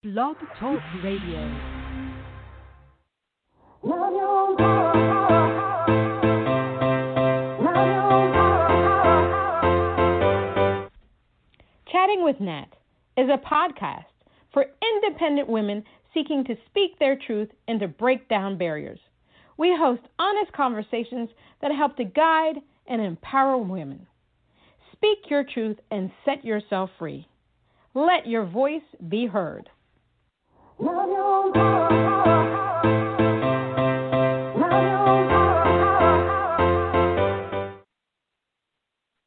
Blog Talk Radio. Chatting with Nat is a podcast for independent women seeking to speak their truth and to break down barriers. We host honest conversations that help to guide and empower women. Speak your truth and set yourself free. Let your voice be heard. Good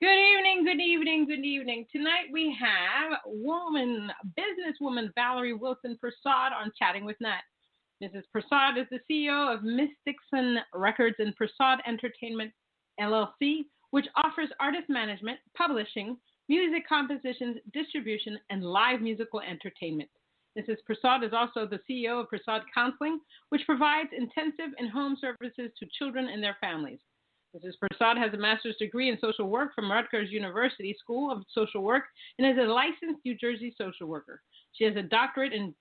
evening, good evening, good evening. Tonight we have businesswoman Valerie Wilson Persaud on Chatting with Nat. Mrs. Persaud is the CEO of Mystiqson Records and Persaud Entertainment, LLC, which offers artist management, publishing, music compositions, distribution, and live musical entertainment. Mrs. Persaud is also the CEO of Persaud Counseling, which provides intensive and home services to children and their families. Mrs. Persaud has a master's degree in social work from Rutgers University School of Social Work and is a licensed New Jersey social worker. She has a doctorate in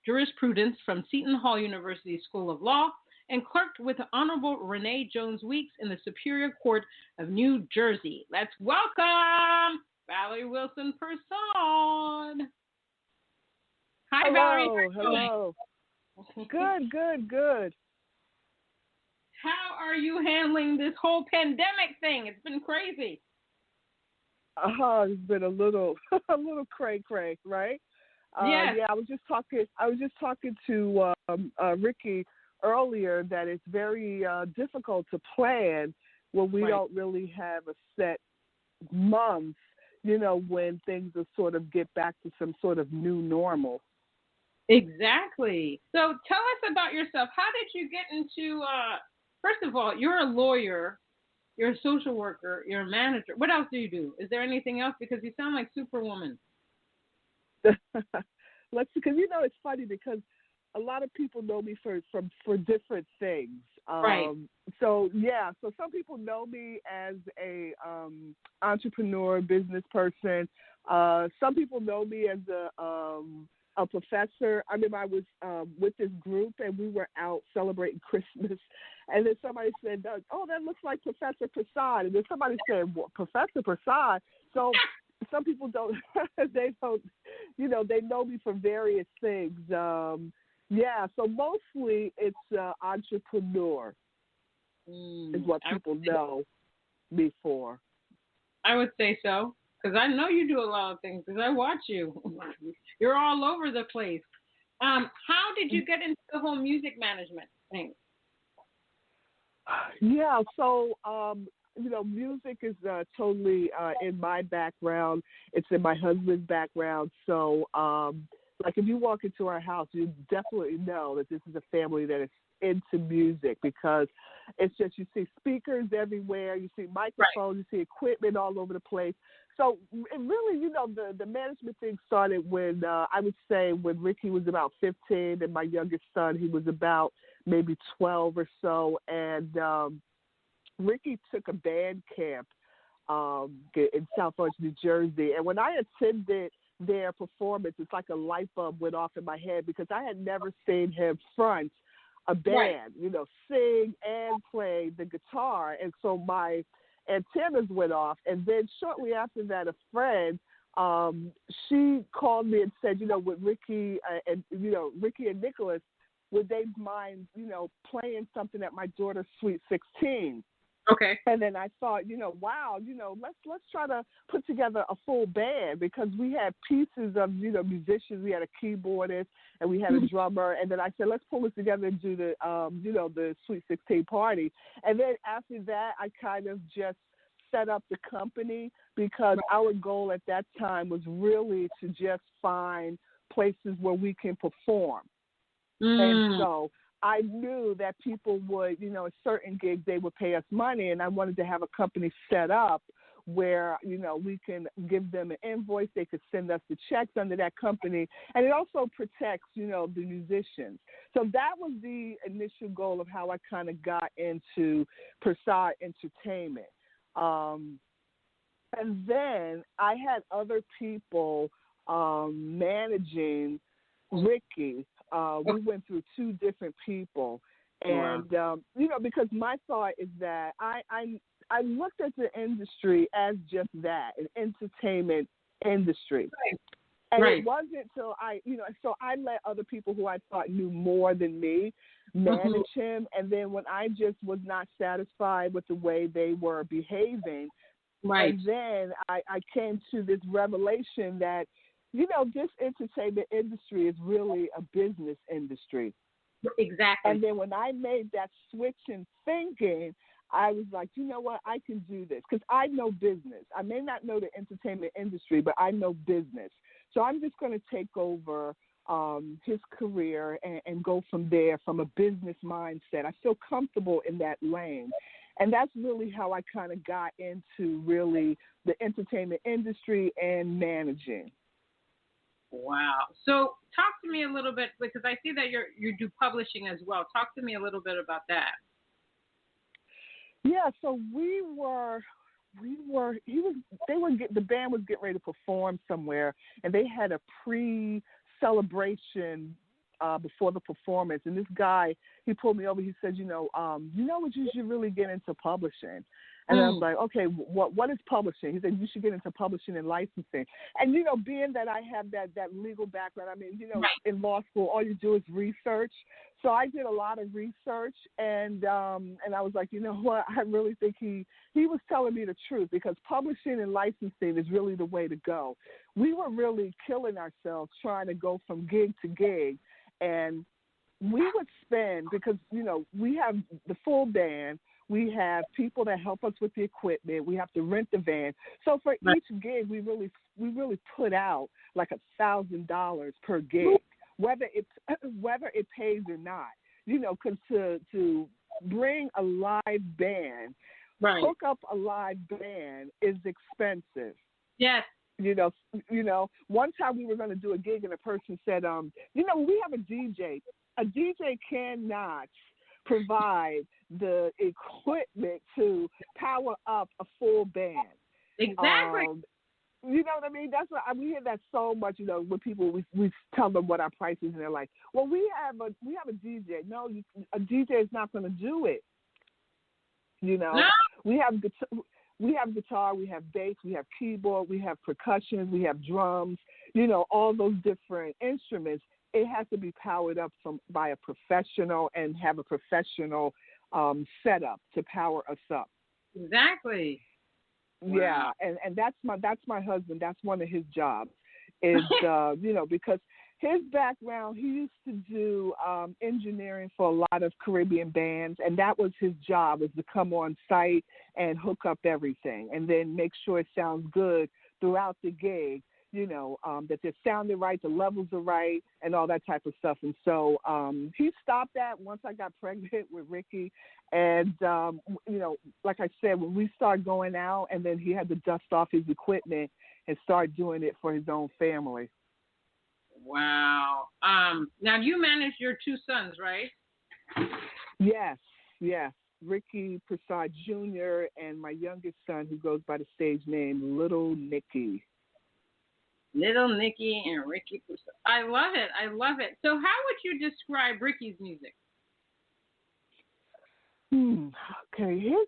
jurisprudence from Seton Hall University School of Law and clerked with the Honorable Renee Jones Weeks in the Superior Court of New Jersey. Let's welcome Valerie Wilson Persaud. Hi, hello, Valerie. Hello. Good. How are you handling this whole pandemic thing? It's been crazy. It's been a little cray, right? Yes. Yeah, I was just talking to Ricky earlier that it's very difficult to plan when we don't really have a set month, when things will sort of get back to some sort of new normal. Exactly. So tell us about yourself. How did you get into, first of all, you're a lawyer, you're a social worker, you're a manager. What else do you do? Is there anything else? Because you sound like Superwoman. Because it's funny because a lot of people know me for different things. Right. So some people know me as a entrepreneur, business person. Some people know me as a professor. I remember I was with this group and we were out celebrating Christmas, and then somebody said, "Oh, that looks like Professor Persaud," and then somebody said, "Well, Professor Persaud." So some people don't, they know me for various things. So mostly it's entrepreneur is what people know me for. I would say so, because I know you do a lot of things, because I watch you. You're all over the place. How did you get into the whole music management thing? Yeah, so, music is totally in my background. It's in my husband's background. So, if you walk into our house, you definitely know that this is a family that is into music, because it's just, you see speakers everywhere, you see microphones, You see equipment all over the place. So it really, the management thing started when, I would say when Ricky was about 15 and my youngest son, he was about maybe 12 or so. And Ricky took a band camp in South Orange, New Jersey. And when I attended their performance, it's like a light bulb went off in my head, because I had never seen him front a band, sing and play the guitar. And so my antennas went off. And then shortly after that, a friend, she called me and said, with Ricky Ricky and Nicholas, would they mind, playing something at my daughter's Sweet 16? Okay. And then I thought, wow, let's try to put together a full band, because we had pieces of, musicians. We had a keyboardist and we had a drummer. And then I said, let's pull this together and do the, the Sweet 16 party. And then after that, I kind of just set up the company, because our goal at that time was really to just find places where we can perform. And so I knew that people would, at certain gigs, they would pay us money, and I wanted to have a company set up where, we can give them an invoice, they could send us the checks under that company, and it also protects, the musicians. So that was the initial goal of how I kind of got into Persaud Entertainment. And then I had other people managing Ricky. We went through two different people. And, because my thought is that I looked at the industry as just that, an entertainment industry. Right. And it wasn't until so I let other people who I thought knew more than me manage him. And then when I just was not satisfied with the way they were behaving, and then I came to this revelation that, this entertainment industry is really a business industry. Exactly. And then when I made that switch in thinking, I was like, you know what, I can do this because I know business. I may not know the entertainment industry, but I know business. So I'm just going to take over his career and go from there from a business mindset. I feel comfortable in that lane. And that's really how I kind of got into really the entertainment industry and managing. Wow. So talk to me a little bit, because I see that you do publishing as well. Talk to me a little bit about that. Yeah, so the band was getting ready to perform somewhere, and they had a pre-celebration before the performance. And this guy, he pulled me over. He said, you know what, you should really get into publishing. And I was like, okay, what is publishing? He said, you should get into publishing and licensing. And, being that I have that legal background, I mean, in law school, all you do is research. So I did a lot of research, and I was like, you know what, I really think he was telling me the truth, because publishing and licensing is really the way to go. We were really killing ourselves trying to go from gig to gig, and we would spend, because, we have the full band, we have people that help us with the equipment, we have to rent the van. So for each gig, we really put out like $1,000 per gig, whether it pays or not. Because to bring a live band, hook up a live band is expensive. Yes. One time we were going to do a gig and a person said, we have a DJ. A DJ cannot provide the equipment to power up a full band. Exactly. You know what I mean? That's what we hear that so much. When people we tell them what our price is, and they're like, "Well, we have a DJ." No, a DJ is not going to do it. No. We have guitar, we have bass, we have keyboard, we have percussion, we have drums. All those different instruments. It has to be powered up by a professional and have a professional setup to power us up. Exactly. Yeah, and that's my husband. That's one of his jobs, is because his background, he used to do engineering for a lot of Caribbean bands, and that was his job, was to come on site and hook up everything, and then make sure it sounds good throughout the gig. That they're sounding right, the levels are right, and all that type of stuff. And so he stopped that once I got pregnant with Ricky. And, like I said, when we started going out, and then he had to dust off his equipment and start doing it for his own family. Wow. Now, you manage your two sons, right? Yes. Ricky Persaud Jr. and my youngest son, who goes by the stage name Little Nicky. Little Nicky and Ricky Persaud. I love it. So how would you describe Ricky's music? Okay. His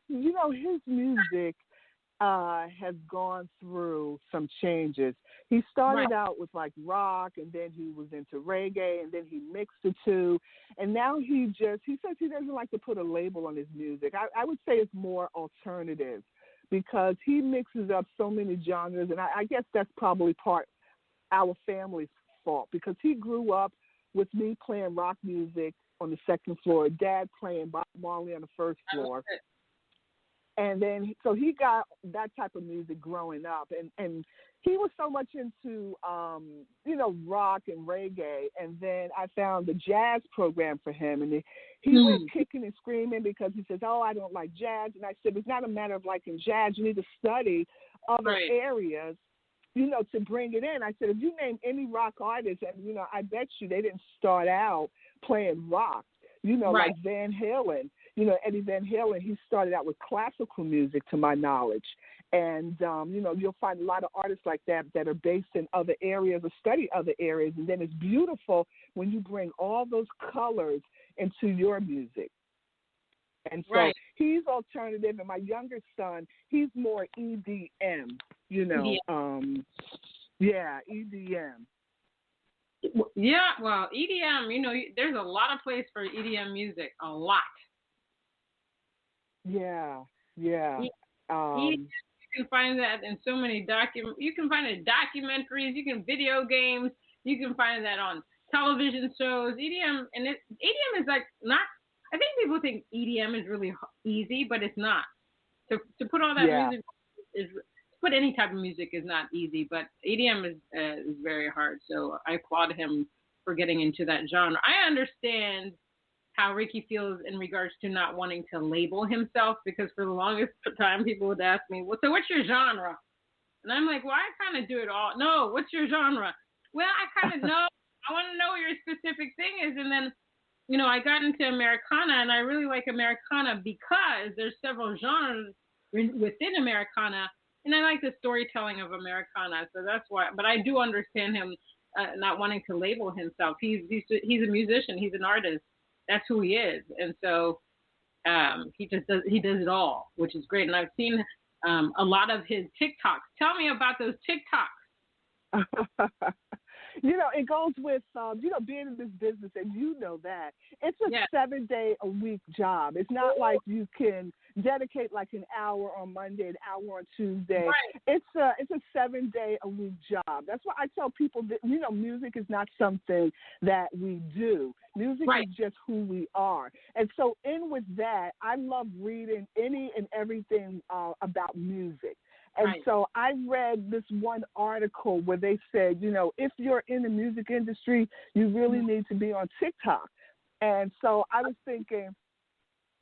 music has gone through some changes. He started out with like rock, and then he was into reggae, and then he mixed the two. And now he says he doesn't like to put a label on his music. I would say it's more alternative, because he mixes up so many genres, and I guess that's probably part our family's fault, because he grew up with me playing rock music on the second floor, Dad playing Bob Marley on the first floor. And then, so he got that type of music growing up, and he was so much into, rock and reggae. And then I found the jazz program for him, and he went kicking and screaming because he says, "Oh, I don't like jazz." And I said, "It's not a matter of liking jazz. You need to study other areas, to bring it in." I said, if you name any rock artist, and, I bet you they didn't start out playing rock, like Van Halen. Eddie Van Halen, he started out with classical music, to my knowledge. And, you'll find a lot of artists like that are based in other areas or study other areas. And then it's beautiful when you bring all those colors into your music. And so he's alternative, and my younger son, he's more EDM, EDM. Yeah, well, EDM, there's a lot of place for EDM music, a lot. Yeah. You can find that in so many you can find it in documentaries, you can video games, you can find that on television shows. EDM is like not. I think people think EDM is really easy, but it's not. To put all that music to put any type of music is not easy, but EDM is very hard. So I applaud him for getting into that genre. I understand how Ricky feels in regards to not wanting to label himself, because for the longest time people would ask me, well, so what's your genre? And I'm like, well, I kind of do it all. No, what's your genre? Well, I kind of know. I want to know what your specific thing is. And then, I got into Americana, and I really like Americana because there's several genres within Americana, and I like the storytelling of Americana. So that's why. But I do understand him not wanting to label himself. He's a musician. He's an artist. That's who he is. And so he does it all, which is great. And I've seen a lot of his TikToks. Tell me about those TikToks. It goes with, being in this business, and that. It's a 7-day-a-week job. It's not like you can dedicate like an hour on Monday, an hour on Tuesday. Right. It's a 7-day-a-week job. That's why I tell people that, music is not something that we do. Music is just who we are. And so with that, I love reading any and everything about music. And so I read this one article where they said, if you're in the music industry, you really need to be on TikTok. And so I was thinking,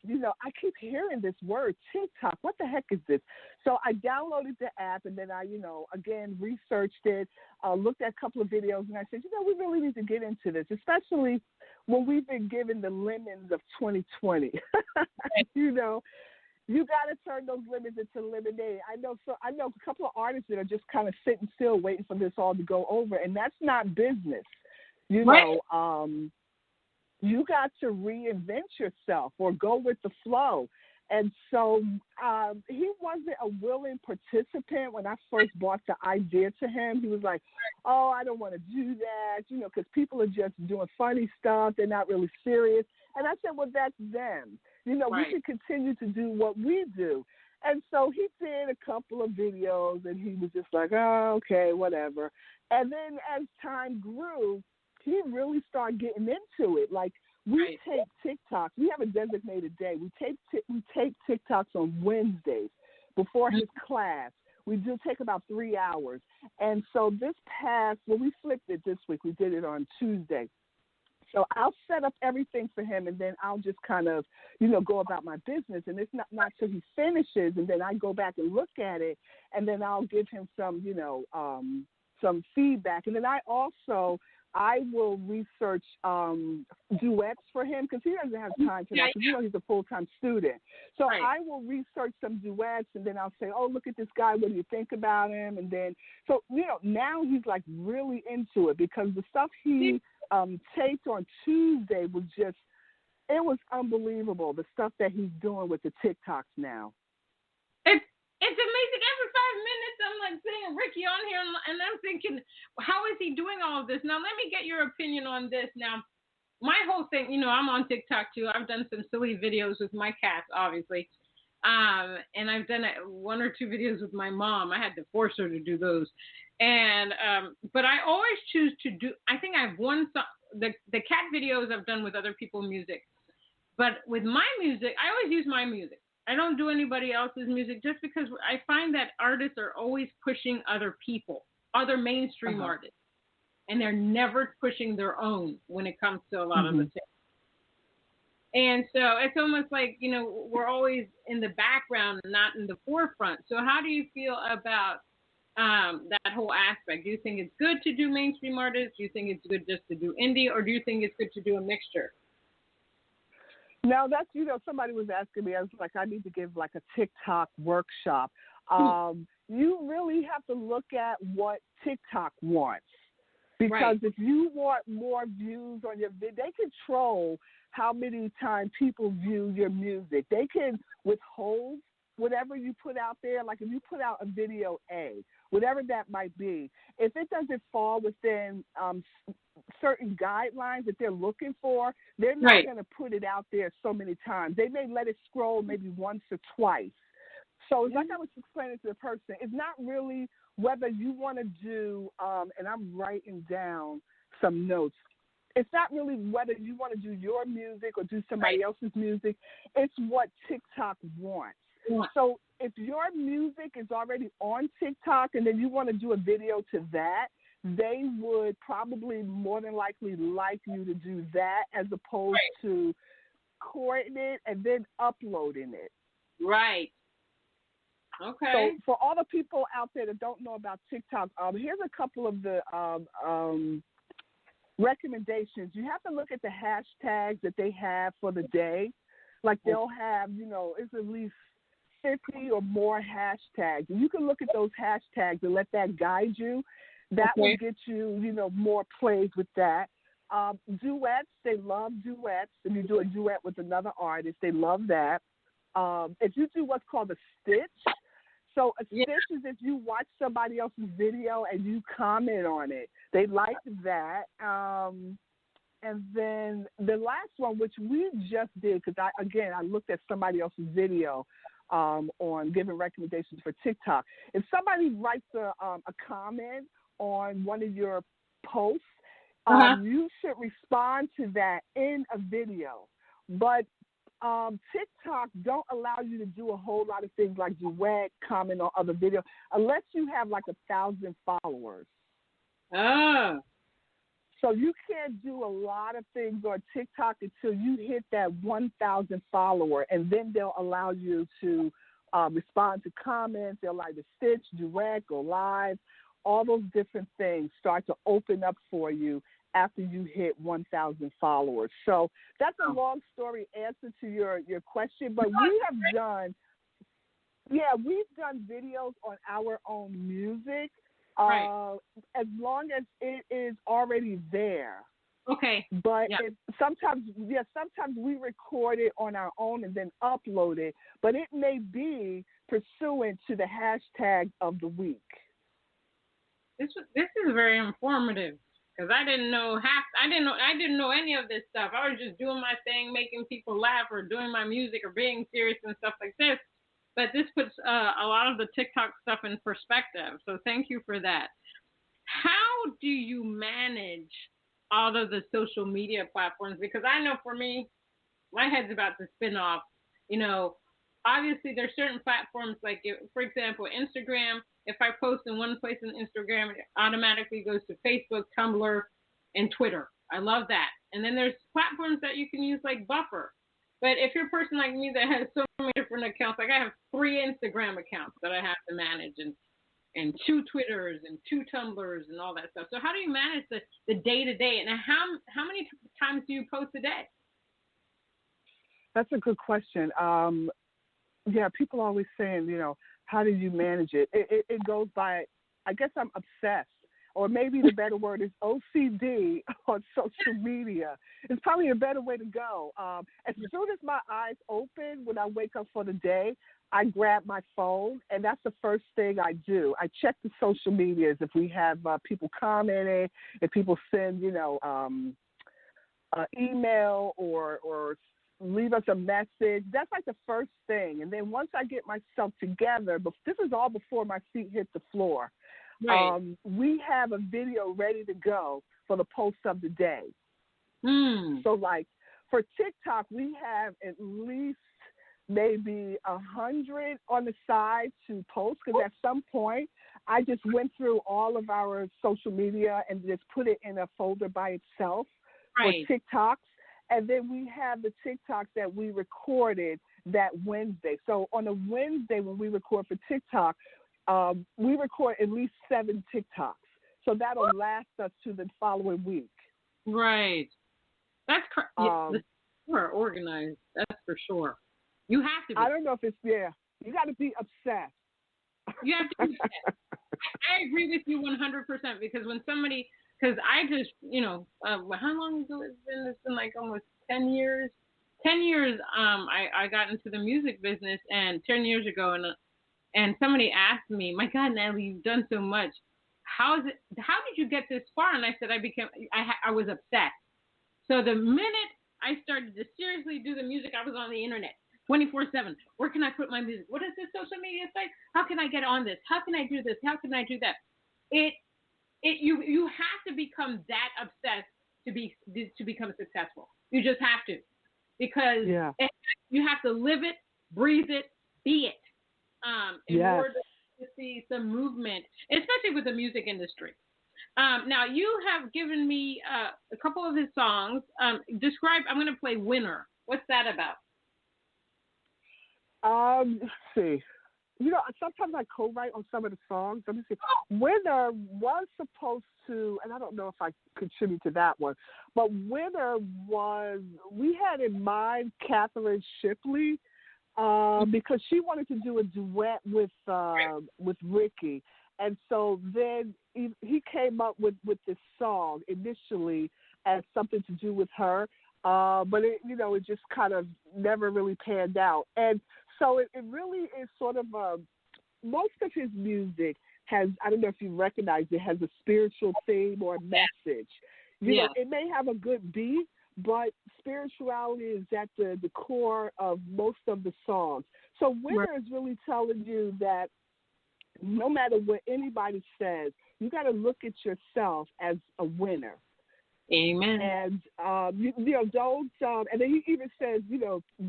I keep hearing this word, TikTok. What the heck is this? So I downloaded the app, and then I, again, researched it, looked at a couple of videos, and I said, we really need to get into this, especially when we've been given the lemons of 2020. You got to turn those lemons into lemonade. I know a couple of artists that are just kind of sitting still waiting for this all to go over, and that's not business. You got to reinvent yourself or go with the flow. And so he wasn't a willing participant when I first brought the idea to him. He was like, oh, I don't want to do that, because people are just doing funny stuff. They're not really serious. And I said, well, that's them. We should continue to do what we do. And so he did a couple of videos, and he was just like, oh, okay, whatever. And then as time grew, he really started getting into it. Like, we tape TikToks. We have a designated day. We tape TikToks on Wednesdays before his class. We do take about 3 hours. And so we flipped it this week. We did it on Tuesday. So I'll set up everything for him, and then I'll just kind of, go about my business. And it's not till he finishes, and then I go back and look at it, and then I'll give him some, some feedback. And then I will research duets for him, because he doesn't have time for that, because he's a full-time student. So I will research some duets, and then I'll say, oh, look at this guy, what do you think about him? And then, so, now he's like really into it, because the stuff he taped on Tuesday was it was unbelievable, the stuff that he's doing with the TikToks now. It's amazing. Every 5 minutes, I'm like seeing Ricky on here, and I'm thinking, how is he doing all of this? Now, let me get your opinion on this. Now, my whole thing, I'm on TikTok too. I've done some silly videos with my cats, obviously. And I've done 1 or 2 videos with my mom. I had to force her to do those. And, but I always choose to do, I think I've the cat videos I've done with other people's music. But with my music, I always use my music. I don't do anybody else's music, just because I find that artists are always pushing other people, other mainstream artists, and they're never pushing their own when it comes to a lot of the things. And so it's almost like, we're always in the background, not in the forefront. So how do you feel about that whole aspect? Do you think it's good to do mainstream artists? Do you think it's good just to do indie? Or do you think it's good to do a mixture? Now that's, somebody was asking me, I was like, I need to give like a TikTok workshop. You really have to look at what TikTok wants. Because if you want more views on your video, they control how many times people view your music. They can withhold whatever you put out there. Like if you put out a video A, whatever that might be, if it doesn't fall within certain guidelines that they're looking for, they're not going to put it out there so many times. They may let it scroll maybe once or twice. So it's like I was explaining to the person, it's not really whether you want to do, and I'm writing down some notes, it's not really whether you want to do your music or do somebody else's music. It's what TikTok wants. So if your music is already on TikTok and then you want to do a video to that, they would probably more than likely like you to do that as opposed to recording it and then uploading it. Right. Okay. So for all the people out there that don't know about TikTok, here's a couple of the recommendations. You have to look at the hashtags that they have for the day. Like they'll have, it's at least 50 or more hashtags. And you can look at those hashtags and let that guide you. That will get you, more plays with that. Duets, they love duets. If you do a duet with another artist, they love that. If you do what's called a stitch, so a stitch is if you watch somebody else's video and you comment on it. They like that. And then the last one, which we just did, because I looked at somebody else's video on giving recommendations for TikTok. If somebody writes a comment on one of your posts, you should respond to that in a video. But TikTok don't allow you to do a whole lot of things like duet, comment on other videos, unless you have like 1,000 followers. So you can't do a lot of things on TikTok until you hit that 1,000 follower, and then they'll allow you to respond to comments. They'll like to stitch, duet, go live. All those different things start to open up for you after you hit 1,000 followers. So that's a long story answer to your question, but we've done videos on our own music as long as it is already there. Okay. But sometimes we record it on our own and then upload it, but it may be pursuant to the hashtag of the week. This is very informative. Because I didn't know any of this stuff. I was just doing my thing, making people laugh, or doing my music, or being serious and stuff like this. But this puts a lot of the TikTok stuff in perspective. So thank you for that. How do you manage all of the social media platforms? Because I know for me, my head's about to spin off. Obviously there's certain platforms like, for example, Instagram. If I post in one place on Instagram, it automatically goes to Facebook, Tumblr, and Twitter. I love that. And then there's platforms that you can use like Buffer. But if you're a person like me that has so many different accounts, like I have 3 Instagram accounts that I have to manage, and 2 Twitters and 2 Tumblrs and all that stuff. So how do you manage the day-to-day? And how many times do you post a day? That's a good question. People always saying, how do you manage it? It goes by, I guess I'm obsessed, or maybe the better word is OCD on social media. It's probably a better way to go. As soon as my eyes open when I wake up for the day, I grab my phone, and that's the first thing I do. I check the social medias if we have people commenting, if people send, email or leave us a message. That's like the first thing. And then once I get myself together, but this is all before my feet hit the floor, we have a video ready to go for the post of the day. So like for TikTok, we have at least maybe 100 on the side to post, because at some point I just went through all of our social media and just put it in a folder by itself for TikToks. And then we have the TikToks that we recorded that Wednesday. So on a Wednesday when we record for TikTok, we record at least 7 TikToks. So that'll last us to the following week. Right. That's You are organized. That's for sure. You have to be. I don't know if it's there. You got to be obsessed. You have to be obsessed. I agree with you 100% because when somebody, because I just, how long ago has it been? It's been like almost 10 years. 10 years, I got into the music business, and 10 years ago, and somebody asked me, "My God, Natalie, you've done so much. How did you get this far?" And I said, I was obsessed. So the minute I started to seriously do the music, I was on the internet 24/7. Where can I put my music? What is this social media site? How can I get on this? How can I do this? How can I do that? You have to become that obsessed to become successful. You just have to, because you have to live it, breathe it, be it, in order to see some movement, especially with the music industry. Now, you have given me a couple of his songs. I'm going to play Winner. What's that about? Let's see. Sometimes I co-write on some of the songs. Let me see. Winner was supposed to, and I don't know if I contribute to that one, but Winner we had in mind Catherine Shipley because she wanted to do a duet with Ricky. And so then he came up with this song initially as something to do with her, but it just kind of never really panned out. And so it really is sort of most of his music has, I don't know if you recognize it, has a spiritual theme or a message. It may have a good beat, but spirituality is at the core of most of the songs. So Winner is really telling you that no matter what anybody says, you got to look at yourself as a winner. Amen. And don't. And then he even says,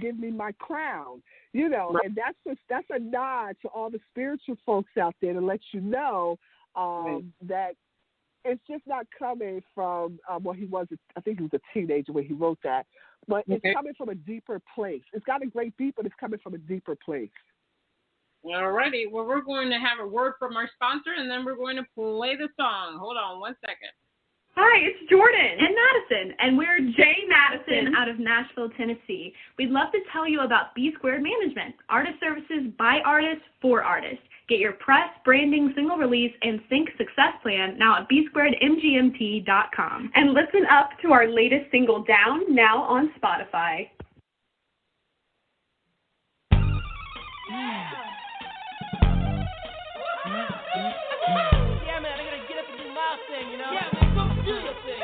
give me my crown. And that's a nod to all the spiritual folks out there to let you know that it's just not coming from I think he was a teenager when he wrote that, but it's coming from a deeper place. It's got a great beat, but it's coming from a deeper place. All righty. Well, we're going to have a word from our sponsor, and then we're going to play the song. Hold on 1 second. Hi, it's Jordan and Madison, and we're Jay Madison out of Nashville, Tennessee. We'd love to tell you about B Squared Management, artist services by artists for artists. Get your press, branding, single release, and sync success plan now at bsquaredmgmt.com. And listen up to our latest single, Down, now on Spotify. Yeah, man, I gotta get up and do my thing, Yeah, man, go do your thing,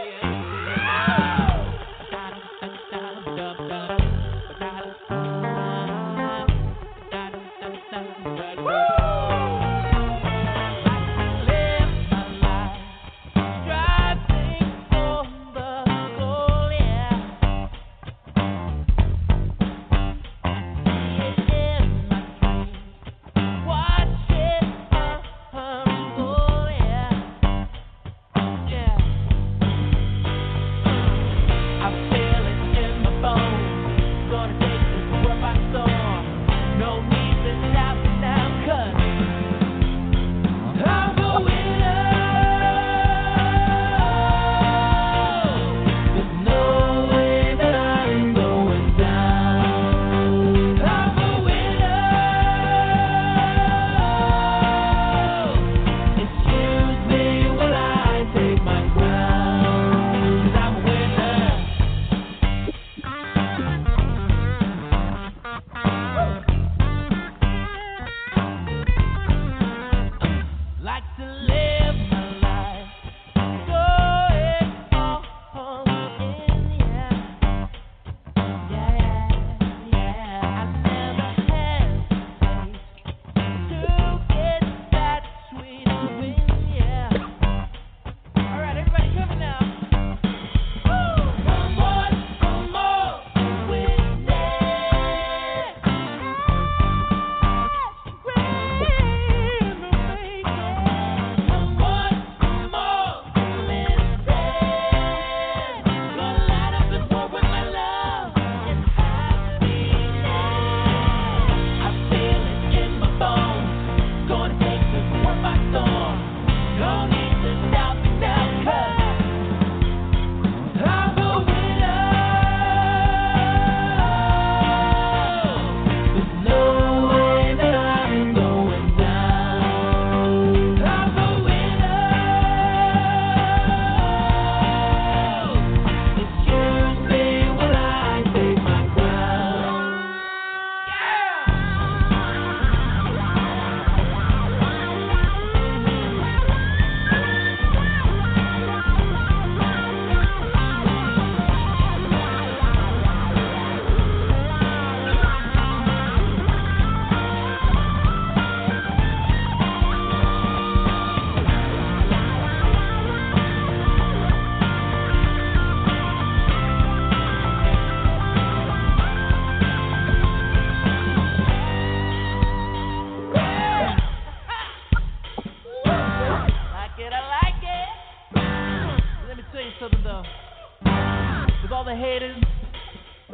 haters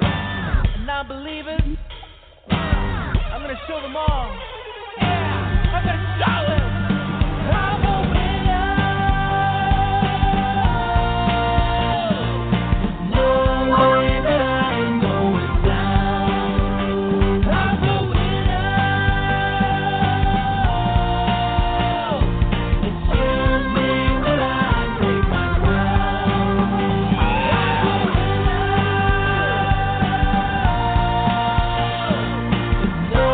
and non-believers. I'm gonna show them all. Yeah, I'm gonna show them. I'm a winner. No way that I'm going down. I'm a winner. Excuse me when I take my crown. I'm a winner. No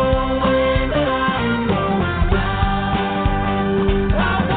way that I'm going down. I'm a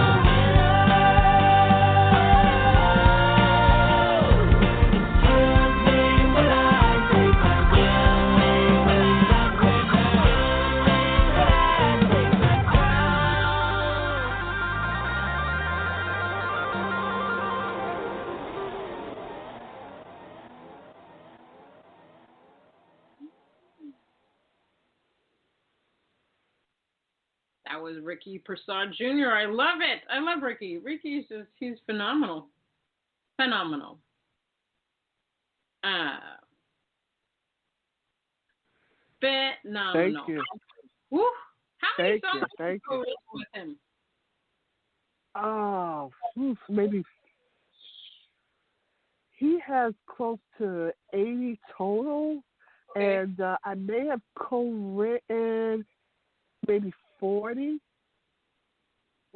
That was Ricky Persaud Jr. I love it. I love Ricky. Ricky's just, he's phenomenal. Phenomenal. Phenomenal. Thank you. Woo. How many Thank you, songs thank you you. wrote with him? Oh, maybe he has close to 80 total, Okay. and I may have co-written maybe 40.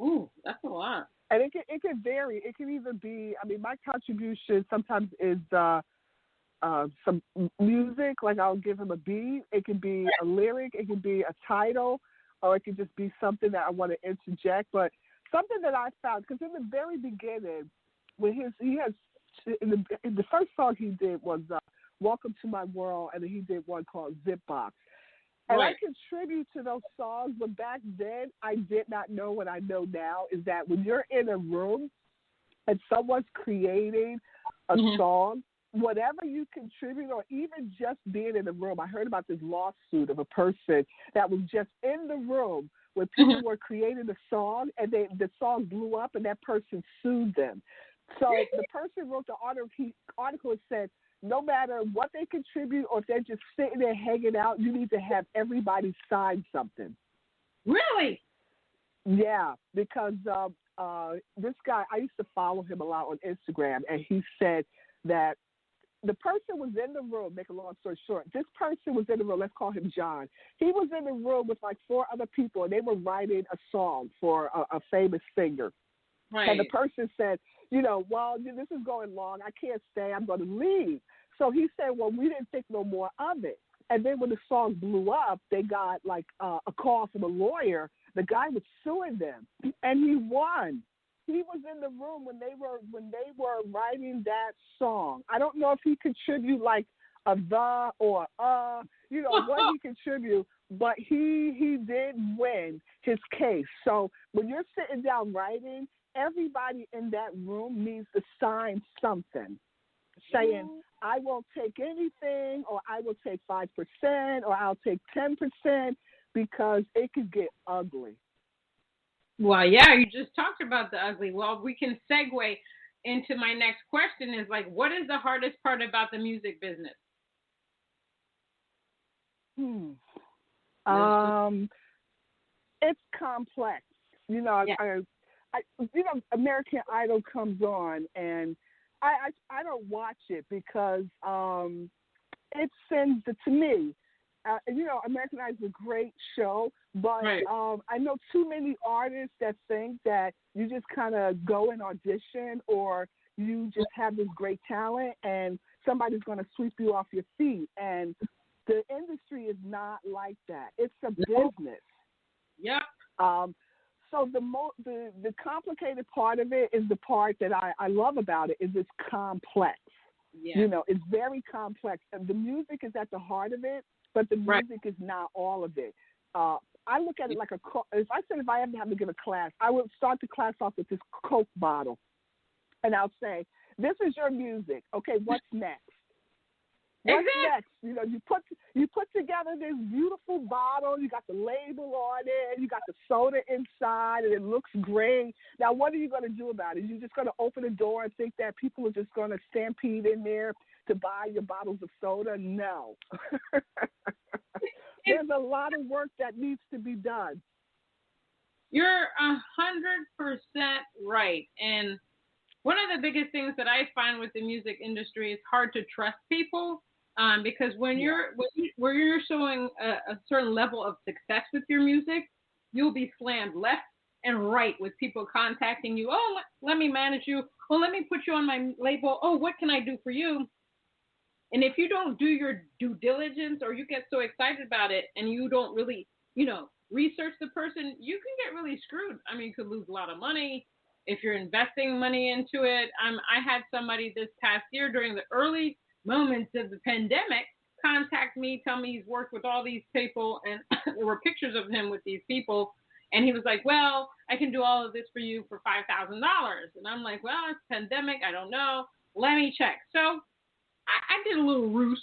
Ooh, that's a lot. And it can vary. It can either be, I mean, my contribution sometimes is some music, like I'll give him a beat. It can be a lyric. It can be a title, or it can just be something that I want to interject. But something that I found, because in the very beginning, when he has in the first song he did was "Welcome to My World," and then he did one called "Zipbox." And Right. I contribute to those songs, but back then I did not know what I know now, is that when you're in a room and someone's creating a song, whatever you contribute, or even just being in the room. I heard about this lawsuit of a person that was just in the room when people were creating a song, and the song blew up, and that person sued them. So the person wrote the article and said, no matter what they contribute or if they're just sitting there hanging out, you need to have everybody sign something. Really? Yeah, because this guy, I used to follow him a lot on Instagram, and he said that the person was in the room, make a long story short, this person was in the room, let's call him John. He was in the room with like 4 other people, and they were writing a song for a famous singer. Right. And the person said, well, this is going long. I can't stay. I'm going to leave. So he said, well, we didn't think no more of it. And then when the song blew up, they got like a call from a lawyer. The guy was suing them, and he won. He was in the room when they were writing that song. I don't know if he contributed like a the or what he contributed, but he did win his case. So when you're sitting down writing, everybody in that room needs to sign something saying, I won't take anything, or I will take 5%, or I'll take 10%, because it could get ugly. Well, yeah, you just talked about the ugly. Well, we can segue into my next question is like, what is the hardest part about the music business? It's complex. American Idol comes on, and I don't watch it because it sends it to me. American Idol is a great show, but right. I know too many artists that think that you just kind of go and audition, or you just have this great talent and somebody's going to sweep you off your feet. And the industry is not like that. It's a business. Yep. So the complicated part of it is the part that I love about it, is it's complex. Yeah. It's very complex. And the music is at the heart of it, but the music is not all of it. I look at it like if I ever have to give a class, I would start the class off with this Coke bottle. And I'll say, this is your music. Okay, what's next? What's next? You put together this beautiful bottle. You got the label on it. You got the soda inside, and it looks great. Now, what are you going to do about it? You're just going to open the door and think that people are just going to stampede in there? to buy your bottles of soda? No. There's a lot of work that needs to be done. You're 100% right. And one of the biggest things that I find with the music industry is hard to trust people, because when you're showing a certain level of success with your music, you'll be slammed left and right with people contacting you. Oh, let me manage you. Oh, let me put you on my label. Oh, what can I do for you? And if you don't do your due diligence, or you get so excited about it and you don't really, research the person, you can get really screwed. I mean, you could lose a lot of money if you're investing money into it. I had somebody this past year during the early moments of the pandemic contact me, tell me he's worked with all these people, and there were pictures of him with these people. And he was like, well, I can do all of this for you for $5,000. And I'm like, well, it's pandemic. I don't know. Let me check. So I did a little ruse.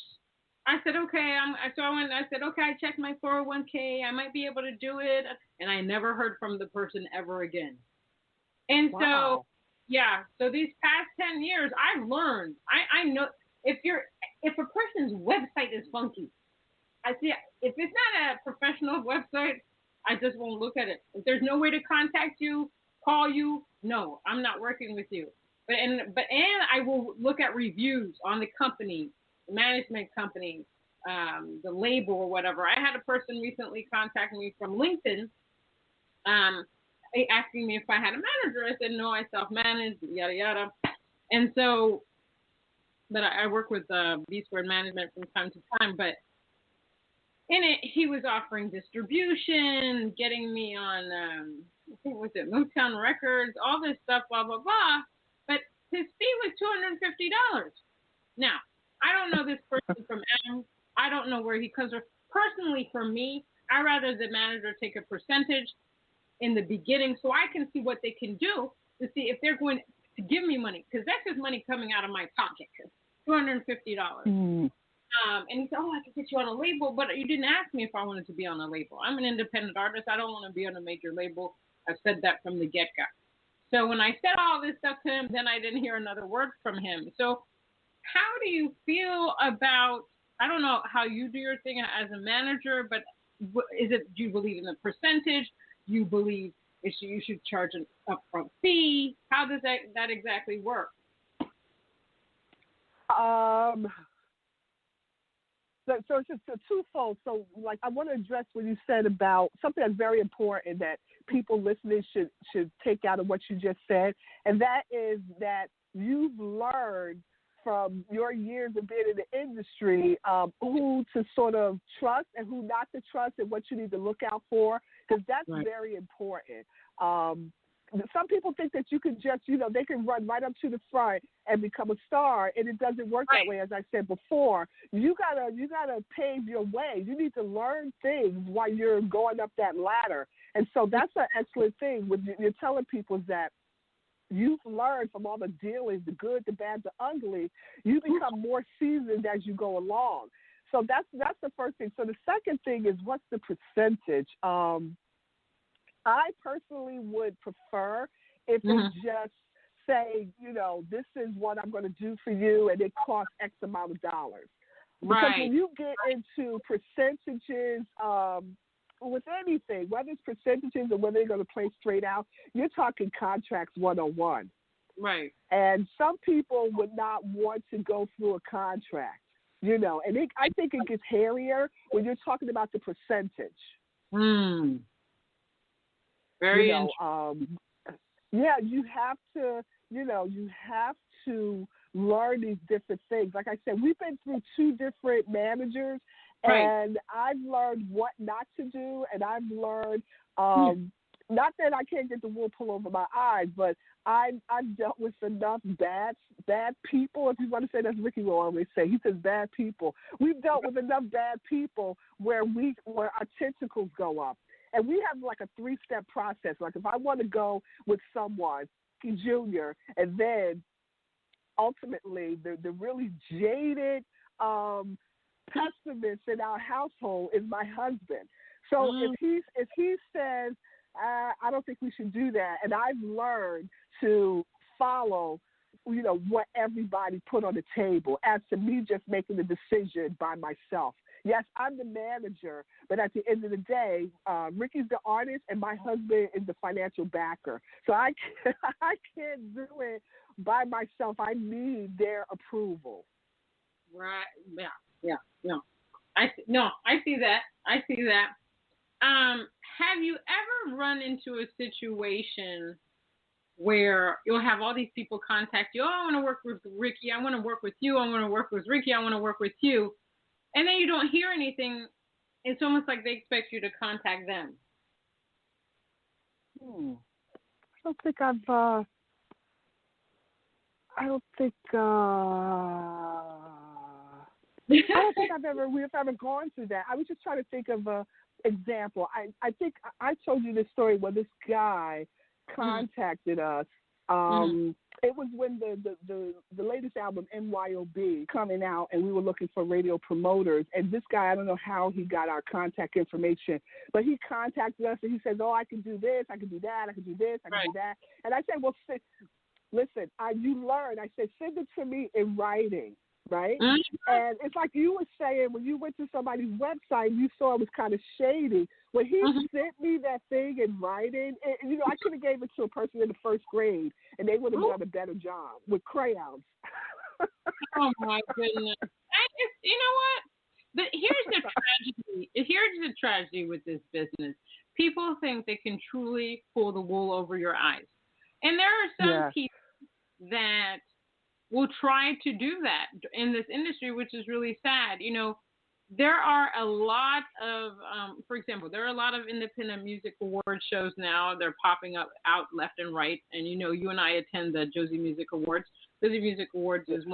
I said, okay. I said, okay, I checked my 401k. I might be able to do it. And I never heard from the person ever again. And wow. so these past 10 years, I've learned. I know if a person's website is funky, I see if it's not a professional website, I just won't look at it. If there's no way to contact you, call you, no, I'm not working with you. But I will look at reviews on the company, the management company, the label or whatever. I had a person recently contact me from LinkedIn, asking me if I had a manager. I said no, I self-manage, yada yada. And so, but I work with B Squared Management from time to time. But in it, he was offering distribution, getting me on, I think was it Motown Records, all this stuff, blah blah blah. But his fee was $250. Now, I don't know this person from Adam. I don't know where he comes from. Personally, for me, I'd rather the manager take a percentage in the beginning so I can see what they can do to see if they're going to give me money, because that's just money coming out of my pocket, $250. And he said, oh, I can get you on a label, but you didn't ask me if I wanted to be on a label. I'm an independent artist. I don't want to be on a major label. I've said that from the get-go. So when I said all this stuff to him, then I didn't hear another word from him. So how do you feel about, I don't know how you do your thing as a manager, but do you believe in the percentage? Do you believe you should charge an upfront fee? How does that exactly work? So it's just a twofold. So, like, I want to address what you said about something that's very important that people listening should take out of what you just said, and that is that you've learned from your years of being in the industry who to sort of trust and who not to trust and what you need to look out for, because that's right. Very important. Some people think that you can just, they can run right up to the front and become a star, and it doesn't work that way. As I said before, you gotta pave your way. You need to learn things while you're going up that ladder, and so that's an excellent thing. When you're telling people that you've learned from all the dealings, the good, the bad, the ugly. You become more seasoned as you go along. So that's the first thing. So the second thing is, what's the percentage? I personally would prefer if they just say, this is what I'm going to do for you, and it costs X amount of dollars. Because when you get into percentages, with anything, whether it's percentages or whether they're going to play straight out, you're talking contracts 101. Right. And some people would not want to go through a contract, and I think it gets hairier when you're talking about the percentage. Very yeah, you have to learn these different things. Like I said, we've been through two different managers, and I've learned what not to do, and I've learned not that I can't get the wool pulled over my eyes, but I've dealt with enough bad people. If you want to say, that's Ricky will always say. He says bad people. We've dealt with enough bad people where our tentacles go up. And we have like a 3-step process. Like if I want to go with someone, junior, and then ultimately the really jaded pessimist in our household is my husband. So if he says, I don't think we should do that, and I've learned to follow what everybody put on the table as to me just making the decision by myself. Yes, I'm the manager, but at the end of the day, Ricky's the artist and my husband is the financial backer. So I can't do it by myself. I need their approval. Right. Yeah. No. I see that. Have you ever run into a situation where you'll have all these people contact you? Oh, I want to work with Ricky. I want to work with you. I want to work with Ricky. I want to work with you. And then you don't hear anything. It's almost like they expect you to contact them. I don't think I've we've ever gone through that. I was just trying to think of a example. I think I told you this story where this guy contacted us. It was when the latest album, NYOB, coming out, and we were looking for radio promoters. And this guy, I don't know how he got our contact information, but he contacted us and he says, "Oh, I can do this, I can do that, I can do this, I can do that." And I said, "Well, listen, you learn." I said, "Send it to me in writing." Right? And it's like you were saying, when you went to somebody's website, you saw it was kind of shady. When he sent me that thing in writing, I could have gave it to a person in the first grade, and they would have done a better job with crayons. Oh, my goodness. You know what? But here's the tragedy. Here's the tragedy with this business. People think they can truly pull the wool over your eyes. And there are some people that will try to do that in this industry, which is really sad. There are a lot of, for example, there are a lot of independent music award shows now. They're popping up out left and right. And, you and I attend the Josie Music Awards. Josie Music Awards is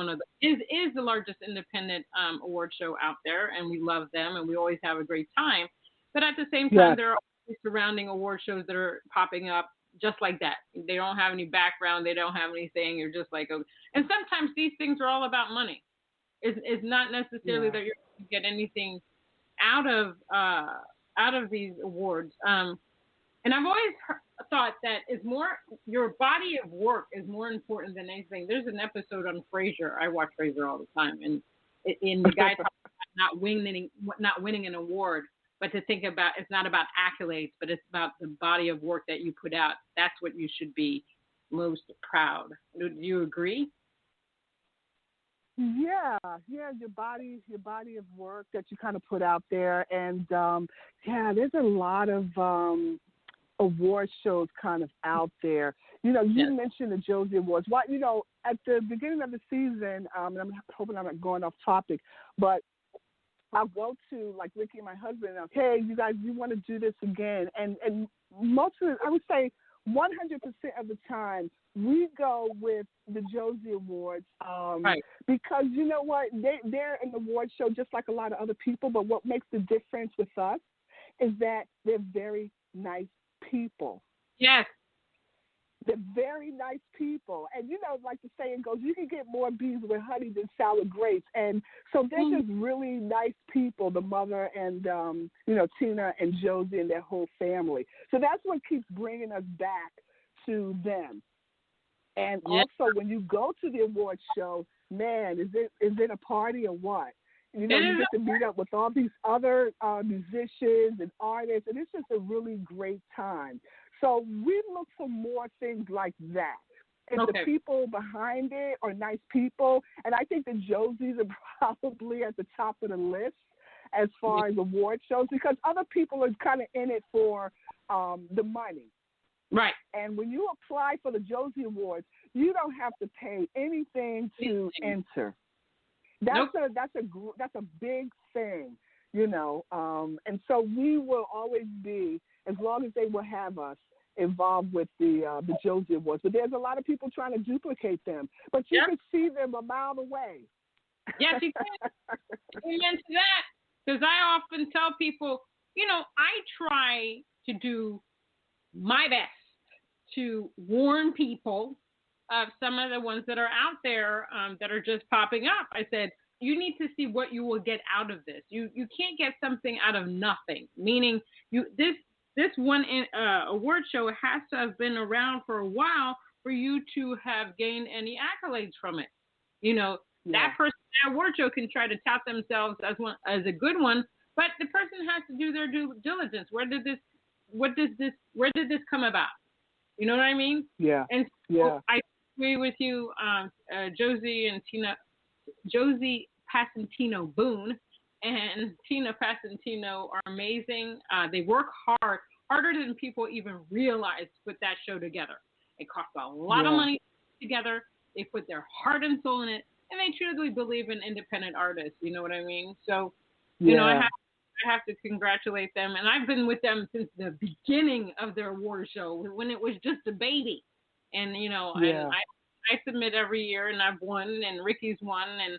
is the largest independent award show out there, and we love them, and we always have a great time. But at the same time, there are always surrounding award shows that are popping up just like that. They don't have any background. They don't have anything. You're just like, oh. And sometimes these things are all about money. It's not necessarily that you're going to get anything out of these awards. And I've always thought that it's more, your body of work is more important than anything. There's an episode on Frasier. I watch Frasier all the time, and the guy talks about not winning an award, but to think about, it's not about accolades, but it's about the body of work that you put out. That's what you should be most proud. Do you agree? Yeah, your body of work that you kind of put out there, and there's a lot of award shows kind of out there. You mentioned the Josie Awards. At the beginning of the season, and I'm hoping I'm not going off topic, but I'll go to, like, Ricky and my husband, and hey, you guys, you want to do this again? And most of it, I would say 100% of the time, we go with the Josie Awards because you know what? They're an award show just like a lot of other people, but what makes the difference with us is that they're very nice people. Yes. They're very nice people. And, like the saying goes, you can get more bees with honey than sour grapes. And so they're just really nice people, the mother and, Tina and Josie and their whole family. So that's what keeps bringing us back to them. And also, when you go to the award show, man, is it a party or what? You get to meet up with all these other musicians and artists, and it's just a really great time. So we look for more things like that. If the people behind it are nice people, and I think the Josies are probably at the top of the list as far as award shows, because other people are kind of in it for the money. Right. And when you apply for the Josie Awards, you don't have to pay anything to enter. That's a big thing, and so we will always be, as long as they will have us, involved with the Josie Awards. But there's a lot of people trying to duplicate them, but you can see them a mile away. Yes, you can. Amen to that, because I often tell people, I try to do my best to warn people of some of the ones that are out there that are just popping up. I said, you need to see what you will get out of this. You can't get something out of nothing, meaning this one award show has to have been around for a while for you to have gained any accolades from it. You know, Yeah. that person at award show can try to tout themselves as a good one, but the person has to do their due diligence. Where did this come about? You know what I mean? Yeah. And so Yeah. I agree with you, Josie Passantino Boone and Tina Passantino are amazing. They work harder than people even realize to put that show together. It costs a lot of money together. They put their heart and soul in it, and they truly believe in independent artists. You know what I mean? So, you know, I have to congratulate them, and I've been with them since the beginning of their award show when it was just a baby. And you know, and I submit every year, and I've won, and Ricky's won, and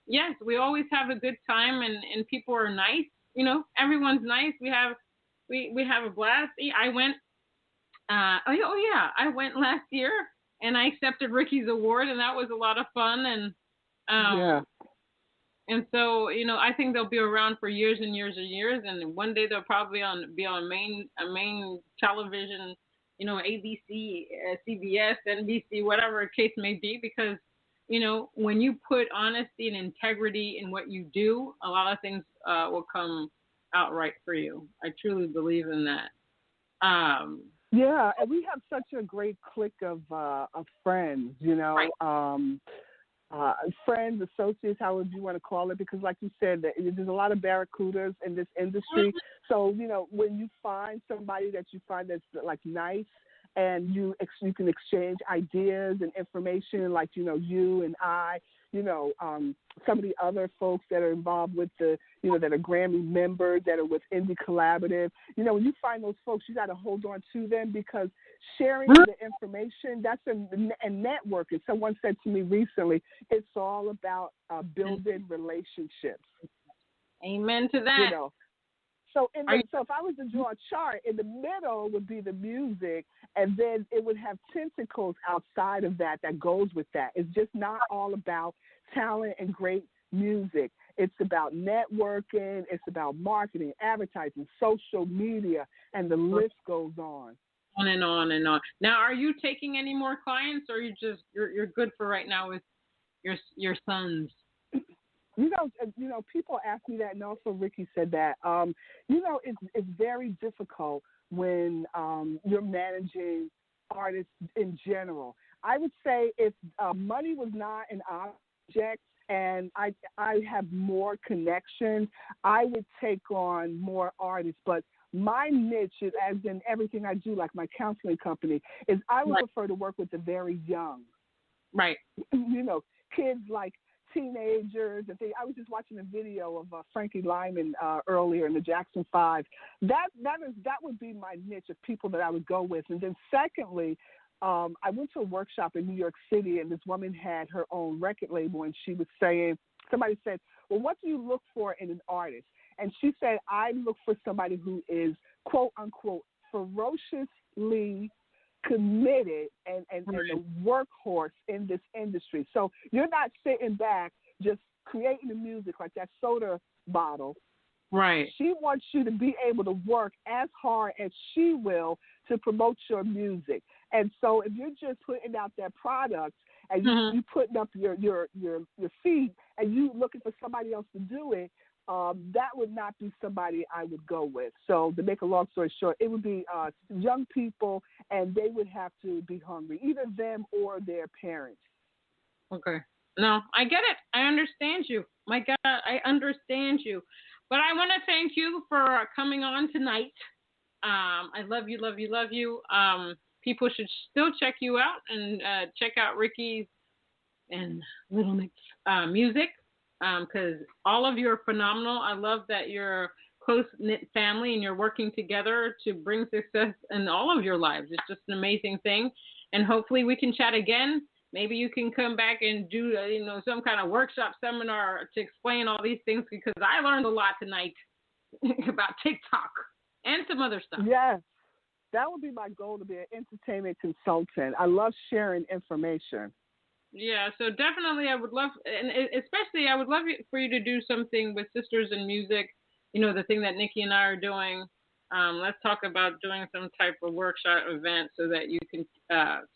yes, we always have a good time, and people are nice. You know, everyone's nice. We have a blast. I went. I went last year, and I accepted Ricky's award, and that was a lot of fun. And and so, you know, I think they'll be around for years and years and years, and one day they'll probably be on main television, you know, ABC, CBS, NBC, whatever the case may be, because, you know, when you put honesty and integrity in what you do, a lot of things will come out right for you. I truly believe in that. Yeah, and we have such a great clique of friends, you know, friends, associates, however you want to call it, because like you said, there's a lot of barracudas in this industry. So, you know, when you find somebody that you find that's like nice, and you can exchange ideas and information, like, you know, you and I, you know, some of the other folks that are involved with the, you know, that are Grammy members, that are with Indie Collaborative. You know, when you find those folks, you got to hold on to them, because sharing the information, that's a networking. Someone said to me recently, it's all about building relationships. Amen to that. You know. So if I was to draw a chart, in the middle would be the music, and then it would have tentacles outside of that goes with that. It's just not all about talent and great music. It's about networking. It's about marketing, advertising, social media, and the list goes on. On and on and on. Now, are you taking any more clients, or you're good for right now with your sons? You know, people ask me that, and also Ricky said that. You know, it's very difficult when you're managing artists in general. I would say if money was not an object and I have more connections, I would take on more artists. But my niche, is, as in everything I do, like my counseling company, is I would prefer to work with the very young. Right. You know, kids like teenagers and things. I was just watching a video of Frankie Lyman earlier in the Jackson 5. That would be my niche of people that I would go with. And then secondly, I went to a workshop in New York City, and this woman had her own record label, and she was saying, somebody said, well, what do you look for in an artist? And she said, I look for somebody who is, quote unquote, ferociously committed and a workhorse in this industry. So you're not sitting back just creating the music like that soda bottle. Right. She wants you to be able to work as hard as she will to promote your music. And so if you're just putting out that product and you putting up your feed and you looking for somebody else to do it, that would not be somebody I would go with. So to make a long story short, it would be young people, and they would have to be hungry, either them or their parents. Okay. No, I get it. I understand you. My God, I understand you. But I want to thank you for coming on tonight. I love you, love you, love you. People should still check you out and check out Ricky's and Little Nick's music. Because all of you are phenomenal. I love that you're a close-knit family and you're working together to bring success in all of your lives. It's just an amazing thing. And hopefully we can chat again. Maybe you can come back and do some kind of workshop seminar to explain all these things, because I learned a lot tonight about TikTok and some other stuff. Yes, that would be my goal, to be an entertainment consultant. I love sharing information. Yeah, so definitely I would love, and especially I would love for you to do something with Sisters in Music, the thing that Nikki and I are doing. let's talk about doing some type of workshop event so that you can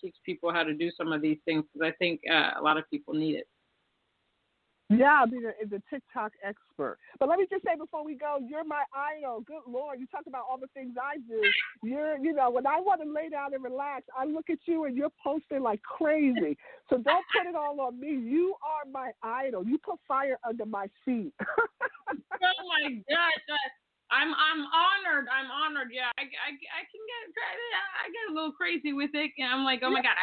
teach people how to do some of these things, because I think a lot of people need it. Yeah, I'll be the TikTok expert. But let me just say before we go, you're my idol. Good Lord, you talk about all the things I do. When I want to lay down and relax, I look at you and you're posting like crazy. So don't put it all on me. You are my idol. You put fire under my feet. Oh my gosh, I'm honored. I'm honored. Yeah, I get a little crazy with it. And I'm like, oh my God.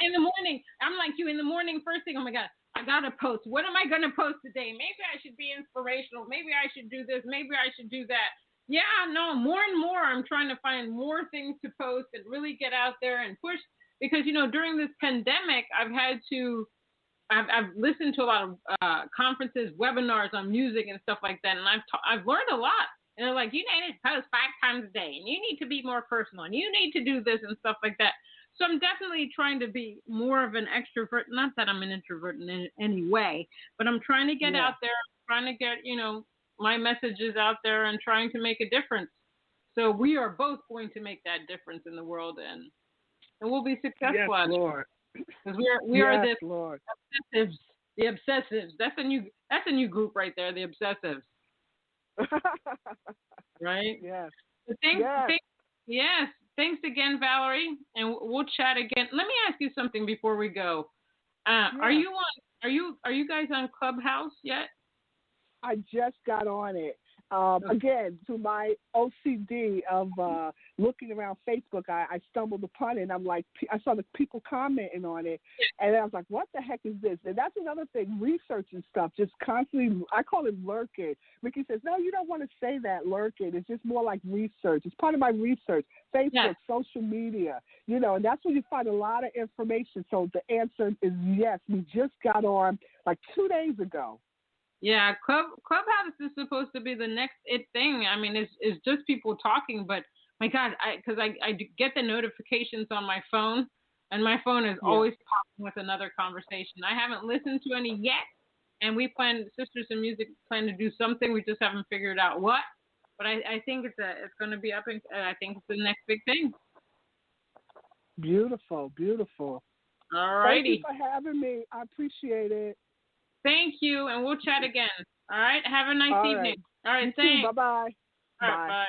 In the morning, I'm like you. In the morning, first thing, oh my God, I gotta post. What am I gonna post today? Maybe I should be inspirational. Maybe I should do this. Maybe I should do that. Yeah, no, more and more, I'm trying to find more things to post and really get out there and push. Because during this pandemic, I've listened to a lot of conferences, webinars on music and stuff like that, and I've learned a lot. And they're like, you need to post 5 times a day, and you need to be more personal, and you need to do this and stuff like that. So I'm definitely trying to be more of an extrovert. Not that I'm an introvert in any way, but I'm trying to get out there. I'm trying to get, my messages out there and trying to make a difference. So we are both going to make that difference in the world, and we'll be successful at it. Lord. Because we are the Lord. obsessives. The obsessives. That's a new group right there. The obsessives. Right? Yes. So yes. Thanks again, Valerie, and we'll chat again. Let me ask you something before we go. Are you guys on Clubhouse yet? I just got on it. Again, to my OCD of looking around Facebook, I stumbled upon it, and I'm like, I saw the people commenting on it, and I was like, what the heck is this? And that's another thing, researching stuff, just constantly, I call it lurking. Ricky says, no, you don't want to say that, lurking. It's just more like research. It's part of my research. Facebook, social media, and that's where you find a lot of information. So the answer is yes. We just got on like 2 days ago. Yeah, Clubhouse is supposed to be the next thing. I mean, it's just people talking, but my God, because I get the notifications on my phone, and my phone is always popping with another conversation. I haven't listened to any yet, and Sisters in Music plan to do something. We just haven't figured out what. But I think it's going to be up, and I think it's the next big thing. Beautiful, beautiful. All righty. Thank you for having me. I appreciate it. Thank you, and we'll chat again. All right? Have a nice evening. All right, thanks. Bye-bye. All right, bye.